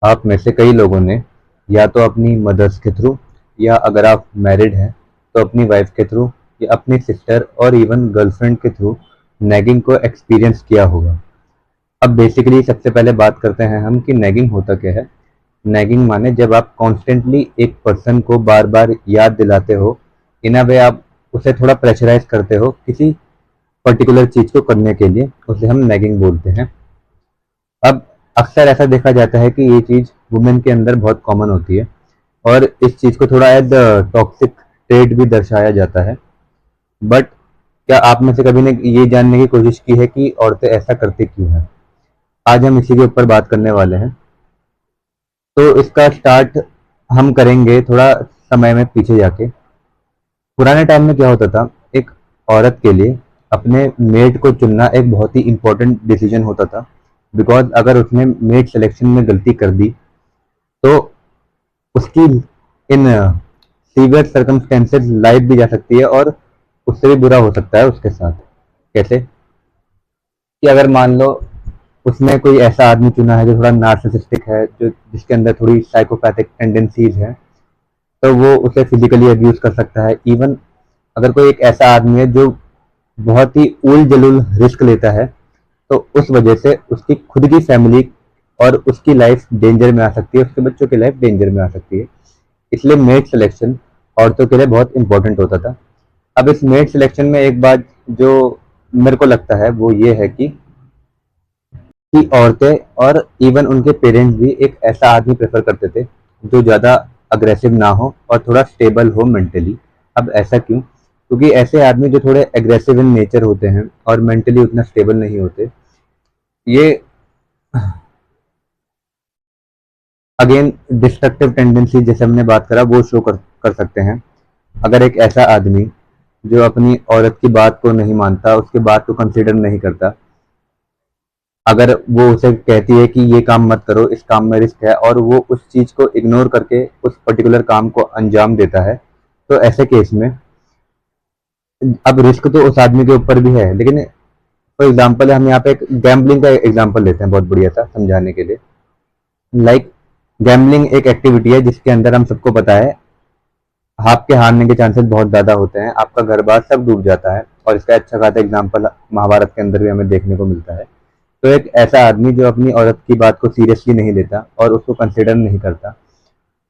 आप में से कई लोगों ने या तो अपनी मदर्स के थ्रू या अगर आप मैरिड हैं तो अपनी वाइफ के थ्रू या अपनी सिस्टर और इवन गर्लफ्रेंड के थ्रू नैगिंग को एक्सपीरियंस किया होगा। अब बेसिकली सबसे पहले बात करते हैं हम कि नैगिंग होता क्या है। नैगिंग माने जब आप कॉन्स्टेंटली एक पर्सन को बार बार याद दिलाते हो, इन अ वे आप उसे थोड़ा प्रेशराइज करते हो किसी पर्टिकुलर चीज को करने के लिए, उसे हम नैगिंग बोलते हैं। अब अक्सर ऐसा देखा जाता है कि ये चीज़ वुमेन के अंदर बहुत कॉमन होती है और इस चीज़ को थोड़ा एज टॉक्सिक ट्रेड भी दर्शाया जाता है। बट क्या आप में से कभी ने ये जानने की कोशिश की है कि औरतें ऐसा करती क्यों हैं? आज हम इसी के ऊपर बात करने वाले हैं। तो इसका स्टार्ट हम करेंगे थोड़ा समय में पीछे जाके। पुराने टाइम में क्या होता था, एक औरत के लिए अपने मेट को चुनना एक बहुत ही इंपॉर्टेंट डिसीजन होता था। बिकॉज अगर उसने मेट सिलेक्शन में गलती कर दी तो उसकी इन सीवियर सर्कमस्टेंसेस लाइफ भी जा सकती है और उससे भी बुरा हो सकता है उसके साथ। कैसे कि अगर मान लो उसने कोई ऐसा आदमी चुना है जो थोड़ा नार्सिसिस्टिक है, जो जिसके अंदर थोड़ी साइकोपैथिक टेंडेंसीज है, तो वो उसे फिजिकली अब्यूज कर सकता है। इवन अगर कोई एक ऐसा आदमी है जो बहुत ही उल जलूल रिस्क लेता है, तो उस वजह से उसकी खुद की फैमिली और उसकी लाइफ डेंजर में आ सकती है, उसके बच्चों की लाइफ डेंजर में आ सकती है। इसलिए मेट सिलेक्शन औरतों के लिए बहुत इंपॉर्टेंट होता था। अब इस मेट सिलेक्शन में एक बात जो मेरे को लगता है वो ये है कि औरतें और इवन उनके पेरेंट्स भी एक ऐसा आदमी प्रेफर करते थे जो ज़्यादा अग्रेसिव ना हो और थोड़ा स्टेबल हो मेंटली। अब ऐसा क्यों? क्योंकि ऐसे आदमी जो थोड़े एग्रेसिव इन नेचर होते हैं और मेंटली उतना स्टेबल नहीं होते, ये अगेन डिस्ट्रक्टिव टेंडेंसी जैसे हमने बात करा वो शो कर सकते हैं। अगर एक ऐसा आदमी जो अपनी औरत की बात को नहीं मानता, उसकी बात को कंसिडर नहीं करता, अगर वो उसे कहती है कि ये काम मत करो, इस काम में रिस्क है, और वो उस चीज को इग्नोर करके उस पर्टिकुलर काम को अंजाम देता है, तो ऐसे केस में अब रिस्क तो उस आदमी के ऊपर भी है। लेकिन फॉर एग्जाम्पल हम यहाँ पे एक गैम्बलिंग का एग्जाम्पल लेते हैं बहुत बढ़िया सा समझाने के लिए। लाइक गैम्बलिंग एक एक्टिविटी है जिसके अंदर हम सबको पता है आपके हारने के चांसेस बहुत ज़्यादा होते हैं, आपका घर बार सब डूब जाता है, और इसका अच्छा खासा एग्जाम्पल महाभारत के अंदर भी हमें देखने को मिलता है। तो एक ऐसा आदमी जो अपनी औरत की बात को सीरियसली नहीं लेता और उसको कंसिडर नहीं करता,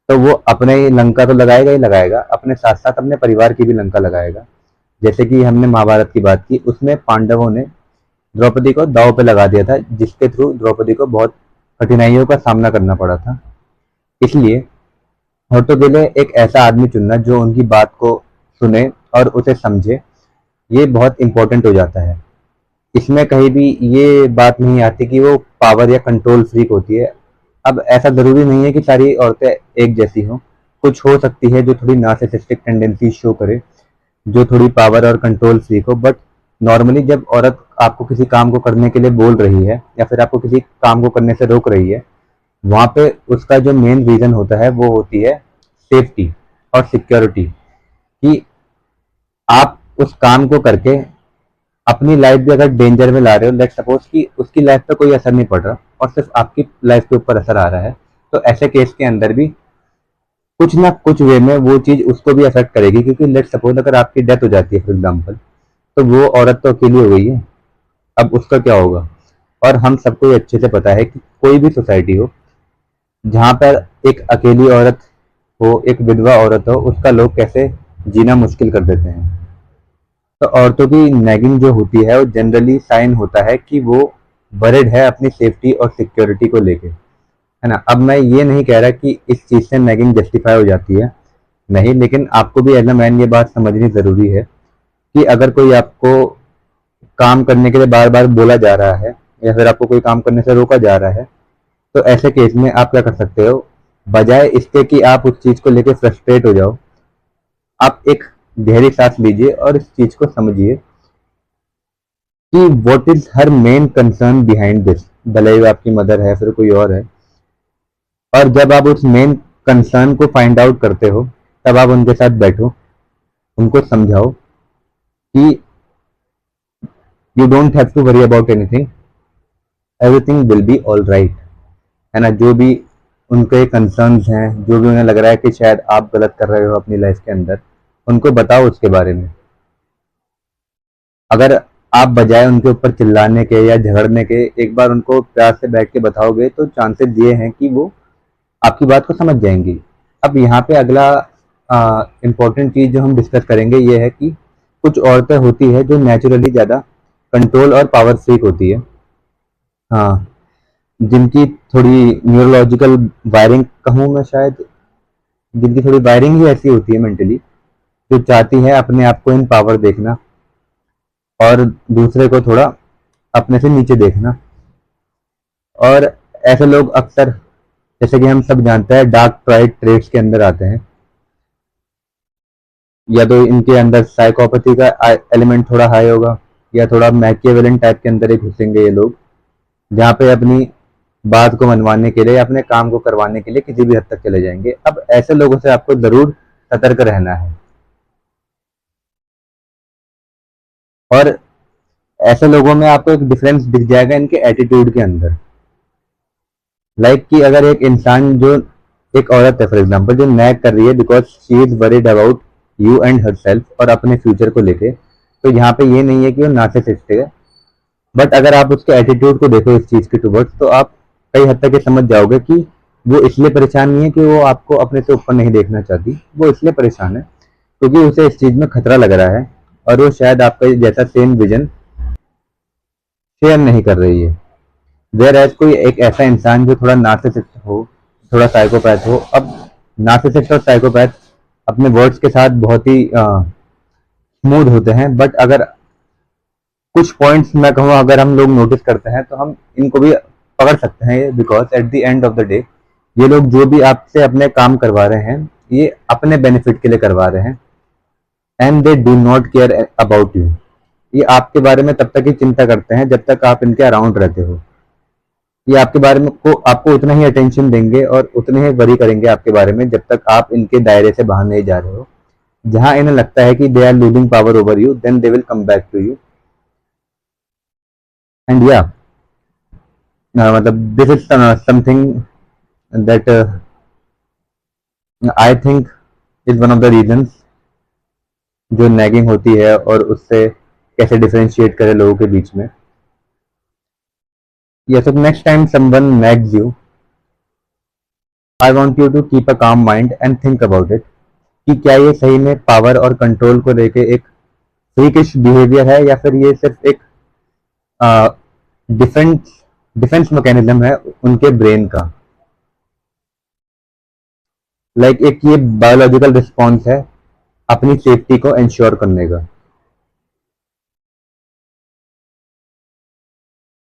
तो वो अपने लंका तो लगाएगा ही लगाएगा, अपने साथ साथ अपने परिवार की भी लंका लगाएगा। जैसे कि हमने महाभारत की बात की, उसमें पांडवों ने द्रौपदी को दांव पे लगा दिया था, जिसके थ्रू द्रौपदी को बहुत कठिनाइयों का सामना करना पड़ा था। इसलिए औरतों के लिए एक ऐसा आदमी चुनना जो उनकी बात को सुने और उसे समझे, ये बहुत इंपॉर्टेंट हो जाता है। इसमें कहीं भी ये बात नहीं आती कि वो पावर या कंट्रोल फ्रीक होती है। अब ऐसा ज़रूरी नहीं है कि सारी औरतें एक जैसी हों, कुछ हो सकती है जो थोड़ी नार्सिसिस्टिक टेंडेंसी शो करे, जो थोड़ी पावर और कंट्रोल फ्रीक हो। बट नॉर्मली जब औरत आपको किसी काम को करने के लिए बोल रही है या फिर आपको किसी काम को करने से रोक रही है, वहाँ पे उसका जो मेन रीज़न होता है वो होती है सेफ्टी और सिक्योरिटी, कि आप उस काम को करके अपनी लाइफ भी अगर डेंजर में ला रहे हो, लेट सपोज कि उसकी लाइफ पे कोई असर नहीं पड़ रहा और सिर्फ आपकी लाइफ के ऊपर असर आ रहा है, तो ऐसे केस के अंदर भी कुछ ना कुछ वे में वो चीज उसको भी अफेक्ट करेगी। क्योंकि लेट सपोज अगर आपकी डेथ हो जाती है फॉर एग्जाम्पल, तो वो औरत तो अकेली हो गई है, अब उसका क्या होगा? और हम सबको ये अच्छे से पता है कि कोई भी सोसाइटी हो जहाँ पर एक अकेली औरत हो, एक विधवा औरत हो, उसका लोग कैसे जीना मुश्किल कर देते हैं। तो औरतों की नैगिंग जो होती है वो जनरली साइन होता है कि वो वरिड है अपनी सेफ्टी और सिक्योरिटी को लेके, है ना। अब मैं ये नहीं कह रहा कि इस चीज़ से नैगिंग जस्टिफाई हो जाती है, नहीं, लेकिन आपको भी एज अ मैन ये बात समझनी ज़रूरी है कि अगर कोई आपको काम करने के लिए बार बार बोला जा रहा है या फिर आपको कोई काम करने से रोका जा रहा है, तो ऐसे केस में आप क्या कर सकते हो? बजाय इसके कि आप उस चीज़ को लेके फ्रस्ट्रेट हो जाओ, आप एक गहरी सांस लीजिए और इस चीज़ को समझिए कि what is her main concern behind this. भले ही वो आपकी मदर है फिर कोई और है, और जब आप उस मेन कंसर्न को फाइंड आउट करते हो, तब आप उनके साथ बैठो, उनको समझाओ कि you don't have to worry about anything, everything will be all right, है ना। जो भी उनके कंसर्न्स हैं, जो भी उन्हें लग रहा है कि शायद आप गलत कर रहे हो अपनी लाइफ के अंदर, उनको बताओ उसके बारे में। अगर आप बजाय उनके ऊपर चिल्लाने के या झगड़ने के एक बार उनको प्यार से बैठ के बताओगे तो चांसेस ये हैं कि वो आपकी बात को समझ जाएंगी। अब यहाँ पे अगला इम्पोर्टेंट चीज़ जो हम डिस्कस करेंगे ये है कि कुछ औरतें होती है जो नेचुरली ज़्यादा कंट्रोल और पावर फ्रीक होती है। हाँ, जिनकी थोड़ी न्यूरोलॉजिकल वायरिंग कहूँ मैं शायद, जिनकी थोड़ी वायरिंग ही ऐसी होती है मेंटली, जो चाहती है अपने आप को इन पावर देखना और दूसरे को थोड़ा अपने से नीचे देखना। और ऐसे लोग अक्सर, जैसे कि हम सब जानते हैं, डार्क प्राइड ट्रेड्स के अंदर आते हैं। या तो इनके अंदर साइकोपैथी का एलिमेंट थोड़ा हाई होगा, या थोड़ा मैकियावेलियन टाइप के अंदर एक घुसेंगे ये लोग, जहाँ पे अपनी बात को मनवाने के लिए, अपने काम को करवाने के लिए किसी भी हद तक चले जाएंगे। अब ऐसे लोगों से आपको जरूर सतर्क रहना है। और ऐसे लोगों में आपको एक डिफरेंस दिख जाएगा इनके एटीट्यूड के अंदर। कि अगर एक इंसान जो, एक औरत है फॉर एग्जांपल, जो नैग कर रही है because she is worried about you and her self, और अपने फ्यूचर को लेके, तो यहाँ पे ये नहीं है कि वो नार्सिसिस्ट है। बट अगर आप उसके एटीट्यूड को देखो इस चीज के टुवर्ड्स, तो आप कई हद तक ये समझ जाओगे कि वो इसलिए परेशान नहीं है कि वो आपको अपने से ऊपर नहीं देखना चाहती, वो इसलिए परेशान है क्योंकि उसे इस चीज में खतरा लग रहा है, और वो शायद आपका जैसा सेम विजन शेयर नहीं कर रही है। वेयर एज कोई एक ऐसा इंसान जो थोड़ा नार्सिसिस्ट हो, थोड़ा साइकोपैथ हो। अब नार्सिसिस्ट और साइकोपैथ अपने वर्ड्स के साथ बहुत ही स्मूथ होते हैं, बट अगर कुछ पॉइंट्स मैं कहूँ अगर हम लोग नोटिस करते हैं तो हम इनको भी पकड़ सकते हैं, because at the end of the day ये लोग जो भी आपसे अपने काम करवा रहे हैं, ये अपने बेनिफिट के लिए करवा रहे हैं, and they do not care about you. ये आपके बारे में तब तक ही चिंता करते हैं जब तक आप इनके अराउंड रहते हो। ये आपके बारे में को आपको उतना ही अटेंशन देंगे और उतने ही वरी करेंगे आपके बारे में जब तक आप इनके दायरे से बाहर नहीं जा रहे हो। जहां इन्हें लगता है कि they are losing power over you, then they will come back to you. And या मतलब this is something that I think is one of the reasons जो नैगिंग होती है, और उससे कैसे डिफरेंशिएट करें लोगों के बीच में। Yes, so next time someone nags you, I want you to keep a calm mind and think about it कि क्या ये सही में पावर और कंट्रोल को लेके एक फ्रीकिश बिहेवियर है, या फिर ये सिर्फ एक डिफेंस डिफेंस मैकेनिज्म है उनके ब्रेन का। एक ये बायोलॉजिकल रिस्पॉन्स है अपनी सेफ्टी को इंश्योर करने का।